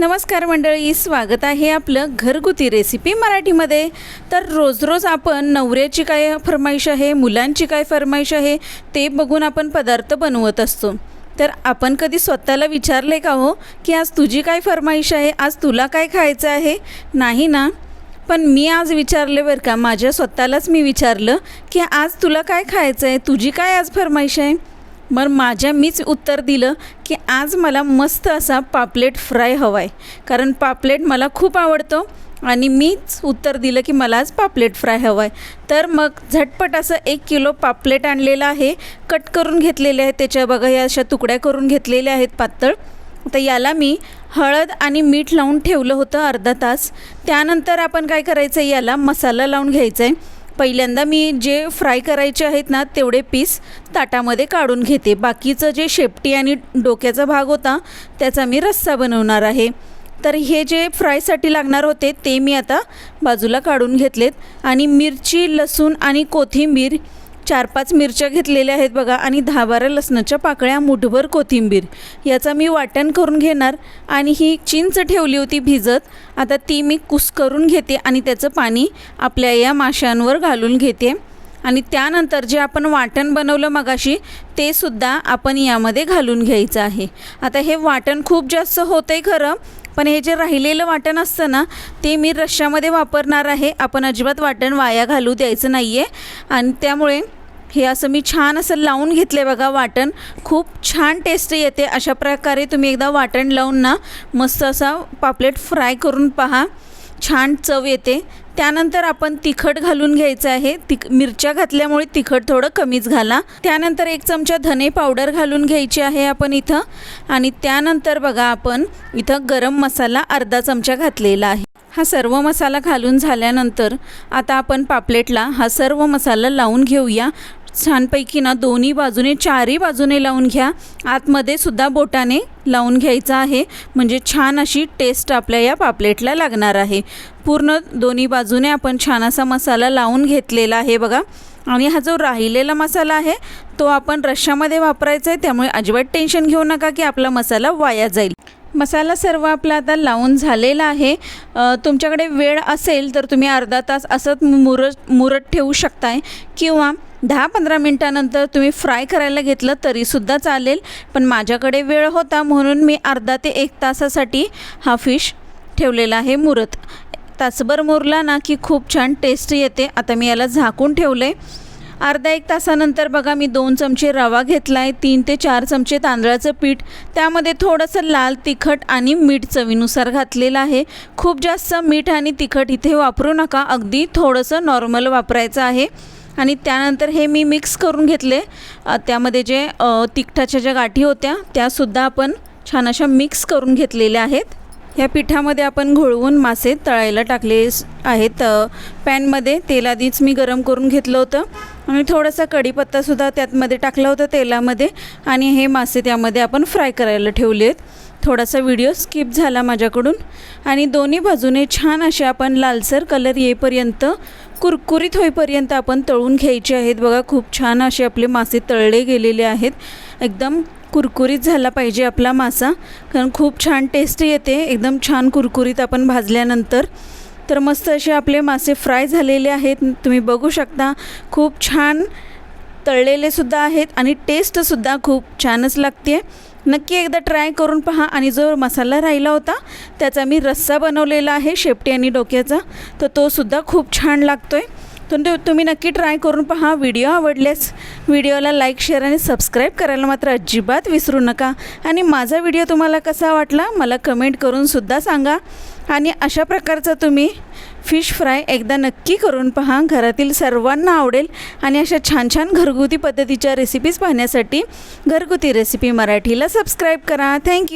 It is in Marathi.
नमस्कार मंडळी, स्वागत आहे आपलं घरगुती रेसिपी मराठीमध्ये। तर रोज रोज आपण नवऱ्याची काय फरमाईश आहे, मुलांची काय फरमाईश आहे ते बघून आपण पदार्थ बनवत असतो। तर आपण कधी स्वतःला विचारले का हो की आज तुझी काय फरमाईश आहे, आज तुला काय खायचं आहे? नाही ना। पण मी आज विचारले बरं का, माझ्या स्वतःलाच मी विचारलं की आज तुला काय खायचं आहे, तुझी काय आज फरमाईश आहे? मग मीच उत्तर दिलं की आज मला मस्त असा पापलेट फ्राय हवा आहे, कारण पापलेट मला खूप आवडतो। आणि मीच उत्तर दिलं की मला आज पापलेट फ्राय हवा आहे। तर मग झटपट असं 1 किलो पापलेट आणलेलं आहे, कट करून घेतलेले आहेत, त्याच्या बघा या अशा तुकड्या करून घेतलेल्या आहेत पातळ। तर याला मी हळद आणि मीठ लावून ठेवलं होतं अर्धा तास। त्यानंतर आपण काय करायचं, याला मसाला लावून घ्यायचा आहे। पहिल्यांदा मी जे फ्राय करायचे आहेत ना तेवढे पीस ताटामध्ये काढून घेते, बाकीचं जे शेपटी आणि डोक्याचा भाग होता त्याचा मी रस्सा बनवणार आहे। तर हे जे फ्रायसाठी लागणार होते ते मी आता बाजूला काढून घेतलेत। आणि मिरची, लसूण आणि कोथिंबीर 4-5 मिरच्या घेतलेल्या आहेत बघा, आणि 10-12 लसणाच्या पाकळ्या, मुठभर कोथिंबीर, याचा मी वाटण करून घेणार। आणि ही चिंच ठेवली होती भिजत, आता ती मी कुस्करून घेते आणि त्याचं पाणी आपल्या या माशांवर घालून घेते। आणि त्यानंतर जे आपण वाटण बनवलं मगाशी ते सुद्धा आपण यामध्ये घालून घ्यायचं आहे। आता हे वाटण खूप जास्त होतंय खरं, पण हे जे राहिलेलं वाटण असतं ना ते मी रश्श्यामध्ये वापरणार आहे। आपण अजिबात वाटण वाया घालू द्यायचं नाही आहे। आणि त्यामुळे हे असं मी छान असं लावून घेतले बघा, वाटण खूप छान टेस्ट येते। अशा प्रकारे तुम्ही एकदा वाटण लावून ना मस्त असा पापलेट फ्राय करून पहा, छान चव येते। त्यानंतर आपण तिखट घालून घ्यायचं आहे, मिरच्या घातल्यामुळे तिखट थोडं कमीच घाला। त्यानंतर 1 चमचा धने पावडर घालून घ्यायची आहे आपण इथं। आणि त्यानंतर बघा आपण इथं गरम मसाला अर्धा चमचा घातलेला आहे। हा सर्व मसाला घालून झाल्यानंतर आता आपण पापलेटला हा सर्व मसाला लावून घेऊया छानपैकी ना, दोन्ही बाजूने, चारही बाजूने लावून घ्या, आतमध्ये सुद्धा बोटाने लावून घ्यायचा आहे, म्हणजे छान अशी टेस्ट आपल्या या पापलेटला लागणार आहे। पूर्ण दोन्ही बाजूने आपण छान असा मसाला लावून घेतलेला आहे बघा। आणि हा जो राहिलेला मसाला आहे तो आपण रश्श्यामध्ये वापरायचा आहे, त्यामुळे अजिबात टेन्शन घेऊ नका की आपला मसाला वाया जाईल। मसाला सर्व आपला आता लावून झालेला आहे। तुमच्याकडे वेळ असेल तर तुम्ही अर्धा तास असंच मुरत ठेवू शकताय, किंवा 10-15 मिनटानंतर तुम्ही फ्राय करायला घेतलं तरीसुद्धा चालेल। पण माझ्याकडे वेळ होता म्हणून मी अर्धा ते 1 तासासाठी हा फिश ठेवलेला आहे मुरत। तासभर मुरला ना की खूप छान टेस्ट येते। आता मी याला झाकून ठेवलं आहे। अर्धा 1 तासानंतर बघा मी 2 चमचे रवा घेतला आहे, 3 ते 4 चमचे तांदळाचं पीठ, त्यामध्ये थोडंसं लाल तिखट आणि मीठ चवीनुसार घातलेलं आहे। खूप जास्त मीठ आणि तिखट इथे वापरू नका, अगदी थोडंसं नॉर्मल वापरायचं आहे। आणि त्यानंतर हे मी मिक्स करून घेतले, त्यामध्ये जे तिखटाच्या ज्या गाठी होत्या त्यासुद्धा आपण छान अशा मिक्स करून घेतलेल्या आहेत। ह्या पिठामध्ये आपण घोळवून मासे तळायला टाकले आहेत। पॅनमध्ये तेल आधीच मी गरम करून घेतलं होतं, आणि थोडासा कढीपत्तासुद्धा त्यामध्ये टाकला होता तेलामध्ये, आणि हे मासे त्यामध्ये आपण फ्राय करायला ठेवले आहेत। थोडासा व्हिडिओ स्किप झाला माझ्याकडून। आणि दोन्ही बाजूने छान असे आपण लालसर कलर येईपर्यंत, कुरकुरीत होईपर्यंत आपण तळून घ्यायचे आहेत बघा। खूप छान असे आपले मासे तळले गेलेले आहेत, एकदम कुरकुरीत झाला पाहिजे आपला मासा, कारण खूप छान टेस्ट येते एकदम छान कुरकुरीत आपण भाजल्यानंतर। तर मस्त असे आपले मासे फ्राय झालेले आहेत, तुम्ही बघू शकता, खूप छान तळलेले सुद्धा आहेत आणि टेस्टसुद्धा खूप छानच लागते। नक्की एकदा ट्राय करून पहा। आणि जो मसाला राहिला होता त्याचा मी रस्सा बनवलेला आहे शेपटी आणि डोक्याचा, तर तो सुद्धा खूप छान लागतो आहे। तर तुम्ही नक्की ट्राय करून पहा। व्हिडिओ आवडल्यास व्हिडिओला लाईक, शेअर आणि सबस्क्राईब करायला मात्र अजिबात विसरू नका। आणि माझा व्हिडिओ तुम्हाला कसा वाटला मला कमेंट करून सुद्धा सांगा। आणि अशा प्रकारचा तुम्ही फिश फ्राय एकदा नक्की करून पहा, घरातील सर्वांना आवडेल। आणि अशा छान छान घरगुती पद्धतीच्या रेसिपीज पाहण्यासाठी घरगुती रेसिपी मराठीला सबस्क्राईब करा। थँक्यू।